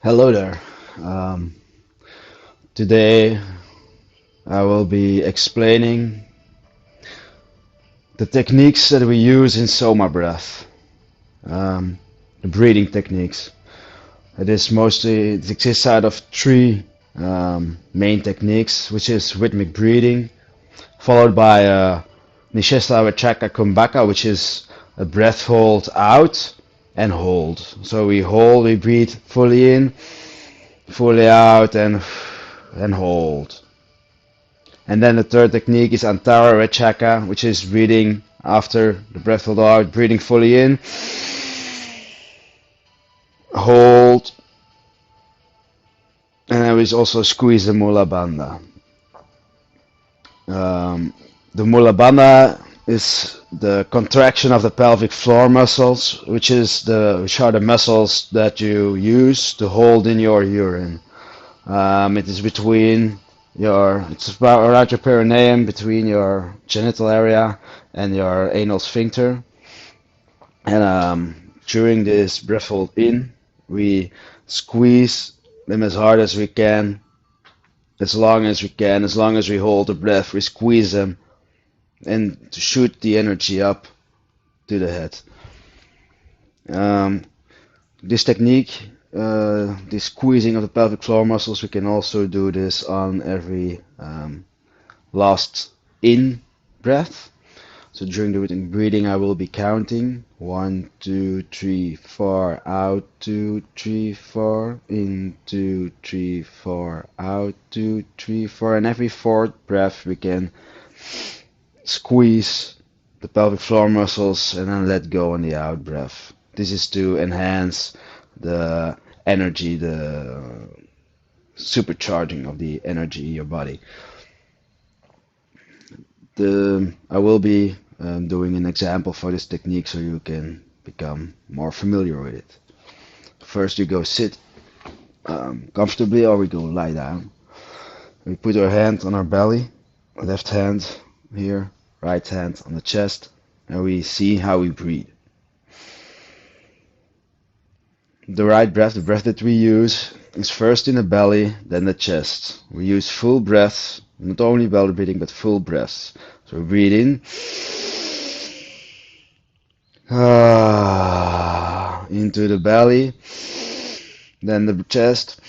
Hello there. Um, Today I will be explaining the techniques that we use in SOMA Breath, the breathing techniques. It exists out of three main techniques, which is rhythmic breathing, followed by Nishesta Vachaka Kumbhaka, which is a breath hold out and hold. So we breathe fully in, fully out, and hold. And then the third technique is Antara Rechaka, which is breathing after the breath hold out, breathing fully in, hold, and then we also squeeze the Mula Bandha. The Mula Bandha is the contraction of the pelvic floor muscles, which are the muscles that you use to hold in your urine. It is it's about around your perineum, between your genital area and your anal sphincter. And during this breath hold in, we squeeze them as hard as we can, as long as we can, as long as we hold the breath, we squeeze them and to shoot the energy up to the head. This technique, this squeezing of the pelvic floor muscles, we can also do this on every last in breath. So during the rhythmic breathing, I will be counting 1, 2, 3, 4, out, 2, 3, 4, in, 2, 3, 4, out, 2, 3, 4, and every fourth breath we can squeeze the pelvic floor muscles and then let go on the out breath. This is to enhance the energy, the supercharging of the energy in your body. I will be doing an example for this technique so you can become more familiar with it. First you go sit comfortably, or we go lie down. We put our hand on our belly, left hand here, right hand on the chest, and we see how we breathe. The right breath, the breath that we use, is first in the belly, then the chest. We use full breaths, not only belly breathing, but full breaths. So we breathe in, into the belly, then the chest,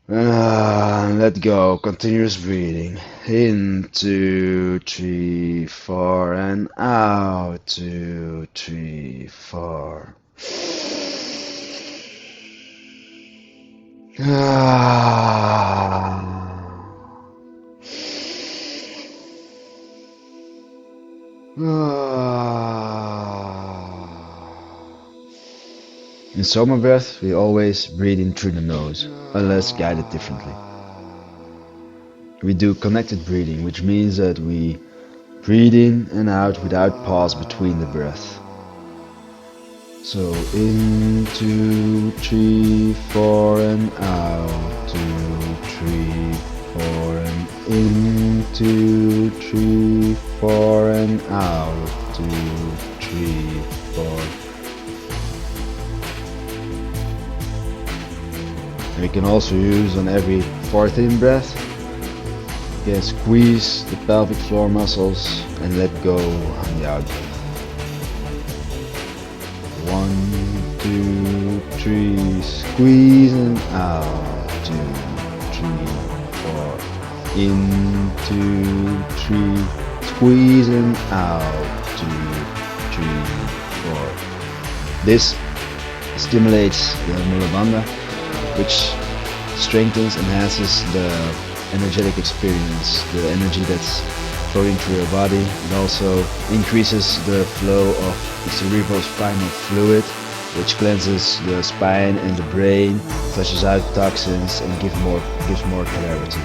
let go, continuous breathing, in, 2, 3, 4, and out, 2, 3, 4. In SOMA breath, we always breathe in through the nose, unless guided differently. We do connected breathing, which means that we breathe in and out without pause between the breaths. So in, 2, 3, 4, and out, 2, 3, 4, and in, 2, 3, 4, and out, 2, 3, 4. And we can also use on every fourth in breath. You can squeeze the pelvic floor muscles and let go on the out breath. 1, 2, 3, squeeze and out, 2, 3, 4, in, 2, 3, squeeze and out, 2, 3, 4. This stimulates the Mula Bandha, which strengthens, enhances the energetic experience, the energy that's flowing through your body. It also increases the flow of the cerebrospinal fluid, which cleanses the spine and the brain, flushes out toxins, and gives more clarity.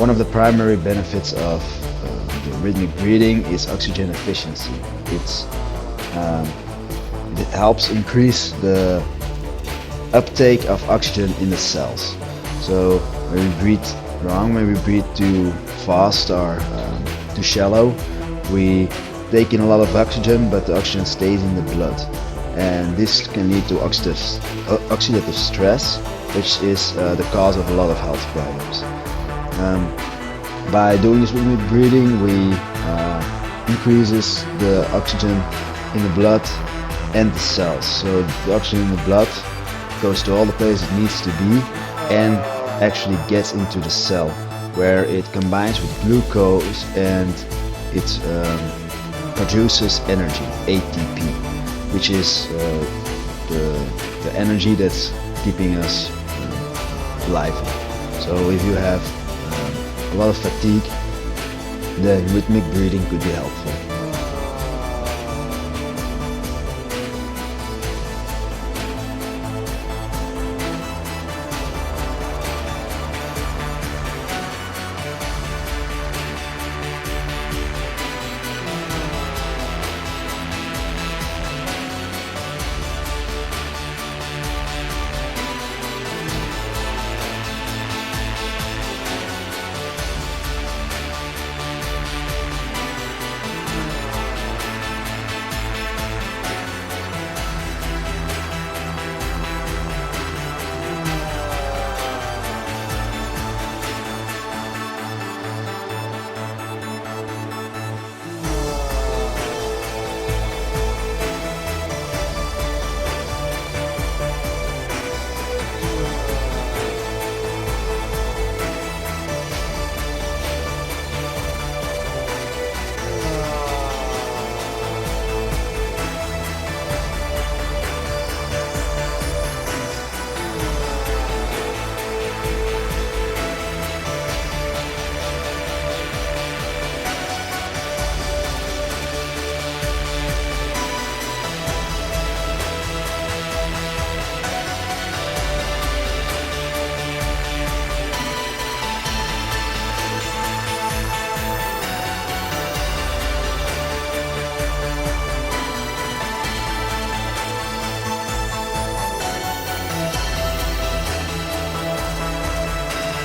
One of the primary benefits of the rhythmic breathing is oxygen efficiency. It's, um, it helps increase the uptake of oxygen in the cells. So when we breathe wrong, when we breathe too fast or too shallow, we take in a lot of oxygen, but the oxygen stays in the blood. And this can lead to oxidative stress, which is the cause of a lot of health problems. By doing this rhythmic breathing, we increases the oxygen in the blood and the cells. So the oxygen in the blood goes to all the places it needs to be and actually gets into the cell, where it combines with glucose and it produces energy, ATP, which is the energy that's keeping us alive. So if you have a lot of fatigue, then rhythmic breathing could be helpful.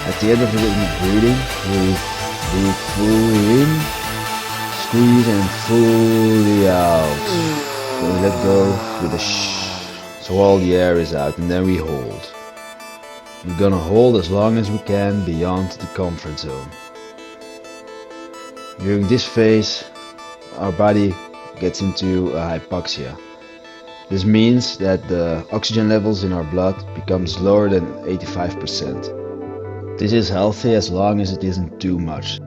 At the end of the rhythmic breathing, we breathe fully in, squeeze and fully out. So we let go with a shh, so all the air is out, and then we hold. We're gonna hold as long as we can beyond the comfort zone. During this phase, our body gets into a hypoxia. This means that the oxygen levels in our blood becomes lower than 85%. This is healthy as long as it isn't too much,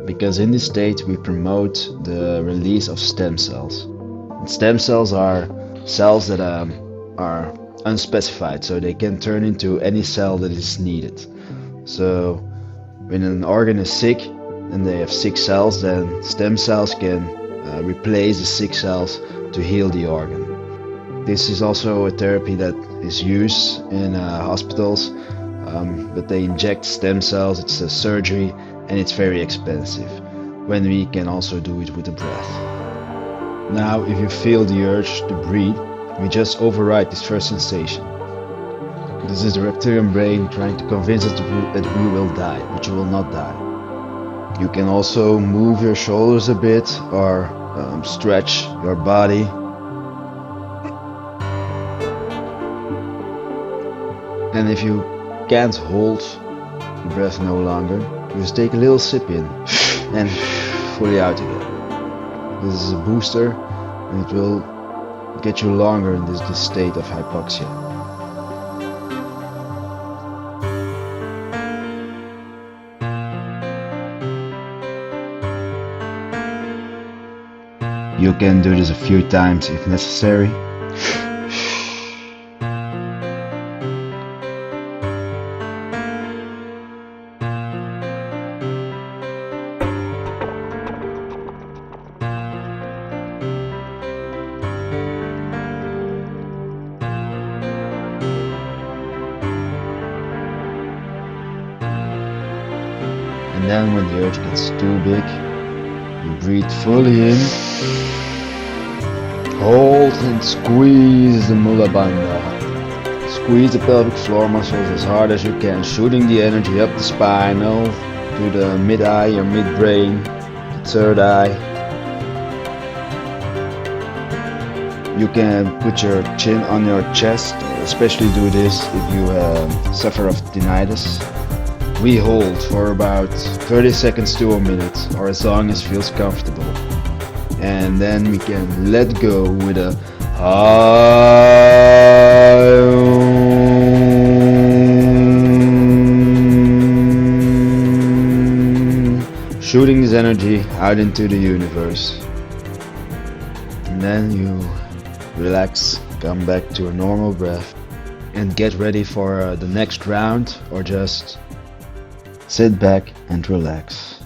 because in this state we promote the release of stem cells. And stem cells are cells that are unspecified, so they can turn into any cell that is needed. So when an organ is sick and they have sick cells, then stem cells can replace the sick cells to heal the organ. This is also a therapy that is used in hospitals. But they inject stem cells, it's a surgery, and it's very expensive, when we can also do it with the breath. Now, if you feel the urge to breathe, we just override this first sensation. This is the reptilian brain trying to convince us that we will die, but you will not die. You can also move your shoulders a bit or stretch your body. And if you can't hold the breath no longer, you just take a little sip in and fully out again. This is a booster and it will get you longer in this state of hypoxia. You can do this a few times if necessary. And then when the urge gets too big, you breathe fully in, hold and squeeze the mula bandha. Squeeze the pelvic floor muscles as hard as you can, shooting the energy up the spinal to the mid-eye or mid-brain, the third eye. You can put your chin on your chest, especially do this if you suffer of tinnitus. We hold for about 30 seconds to a minute, or as long as feels comfortable. And then we can let go with a shooting this energy out into the universe. And then you relax, come back to a normal breath, and get ready for the next round, or just sit back and relax.